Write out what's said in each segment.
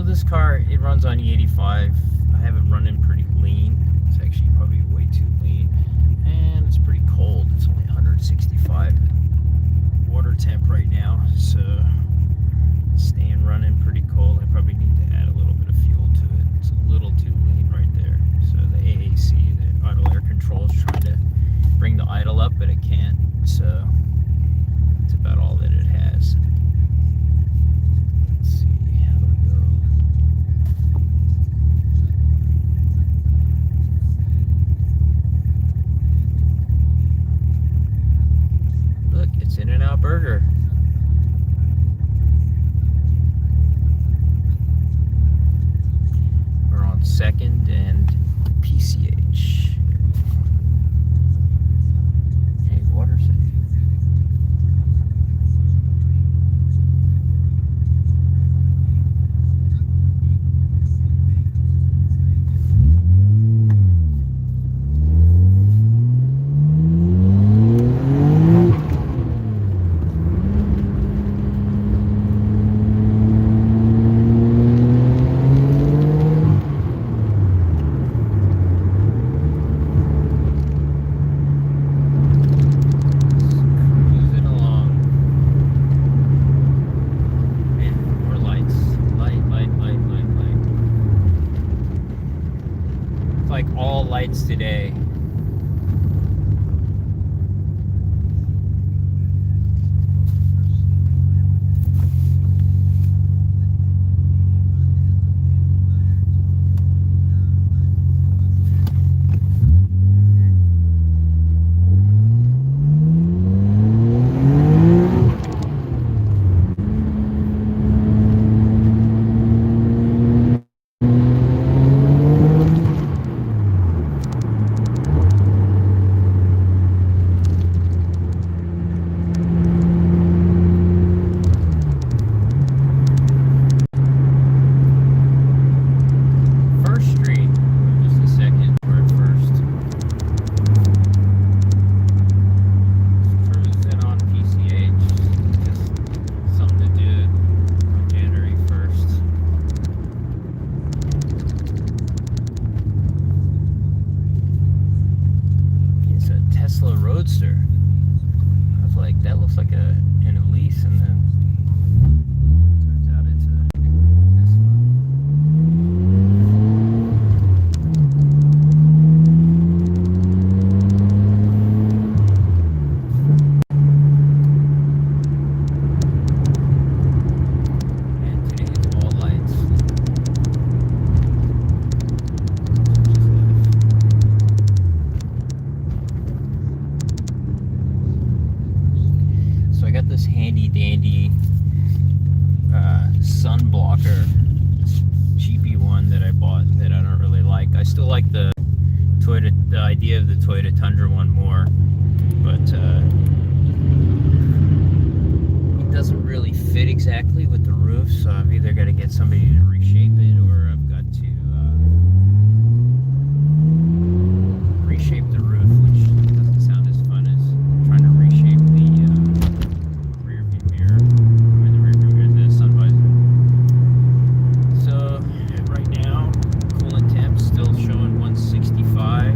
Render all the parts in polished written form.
So this car, it runs on E85. I have it running pretty lean. It's actually probably way too lean. And it's pretty cold. It's only 165 water temp right now. So it's staying running pretty cold. I probably need to add a little bit of fuel to it. It's a little too lean right there. So the AAC, the idle air control, is trying to bring the idle up, but it can't. So that's about all that it has. Let's see how we go. Look, it's In-N-Out Burger. We're on 2nd and PCH. Okay, water safe. Like all lights today. Roadster. I was like, that looks like an Elise, and then turns out it's a Tesla. And today it's all lights. So I got this handy dandy sun blocker, cheapy one that I bought that I don't really like. I still like the idea of the Toyota Tundra one more, but it doesn't really fit exactly with the roof, so I've either got to get somebody to reshape it, or I've got to reshape the roof, which doesn't sound as fun as trying to reshape the rear view mirror. The sun visor. So right now, coolant temp still showing 165.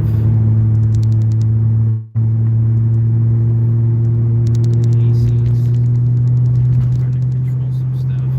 AC's trying to control some stuff.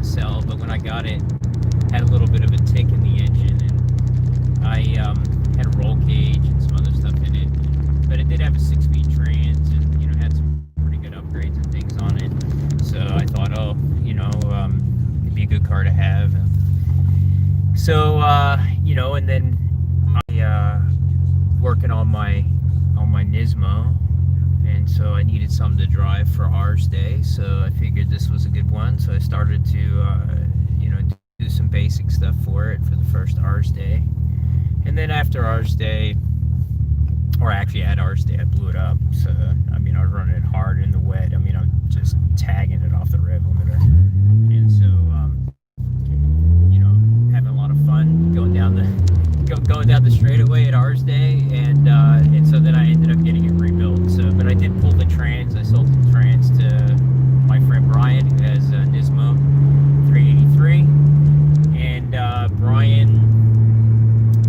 didn't sell, but when I got it, had a little bit of a tick in the engine, and I had a roll cage and some other stuff in it. But it did have a 6-speed trans, and had some pretty good upgrades and things on it. So I thought, oh, it'd be a good car to have. So and then I working on my Nismo, and so I needed something to drive for R's Day. So I figured this was a good one. So I started to do some basic stuff for it for the first R's Day, and then after R's Day, or actually at R's Day, I blew it up. So I was running it hard in the wet. I'm just tagging it off the rev limiter, and so having a lot of fun going down the straightaway at R's Day, and so then I ended up getting it rebuilt. So, but I did pull the trans. I sold the trans to my friend Brian, who has a Nismo 383, and Brian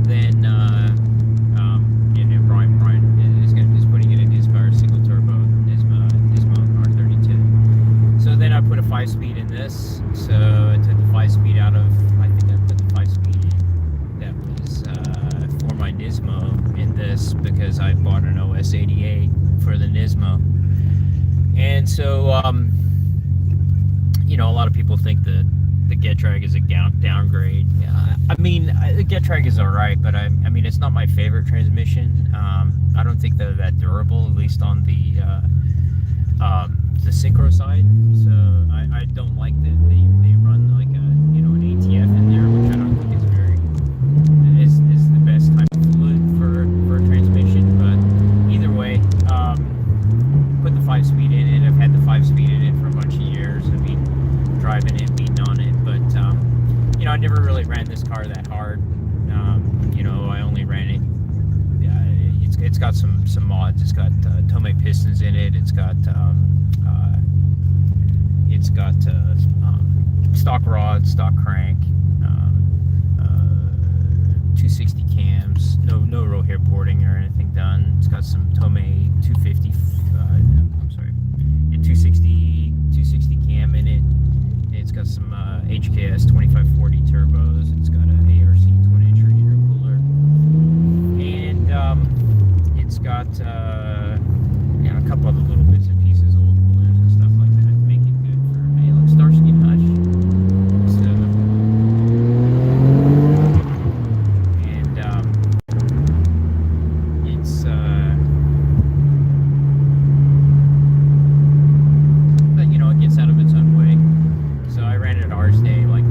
then Brian is putting it in his car, single turbo Nismo R32. So then I put a 5-speed in this. So I took the 5-speed out of. I think I put the 5-speed that was for my Nismo in this because I bought an OS88 for the Nismo, and so a lot of people think that the Getrag is a downgrade. The Getrag is all right, but it's not my favorite transmission. I don't think they're that durable, at least on the synchro side. So I don't like that they run like an ATF in there, which I don't think is the best type of fluid for a transmission. But either way, put the 5-speed in it. I've had the 5-speed in it for a bunch of years. Driving it, beating on it, but I never really ran this car that hard. I only ran it. It's got some mods. It's got Tomei pistons in it. It's got stock rod, stock crank, 260 cams. No real hair porting or anything done. It's got some Tomei 250. 260 cam in it. It's got some HKS 2540 turbos. It's got an ARC twin entry intercooler, and it's got a couple other little bits and pieces, oil coolers and stuff like that to make it good for Starsky and Hutch. So, and it's but it gets out of its own way. So I ran it at R's Day like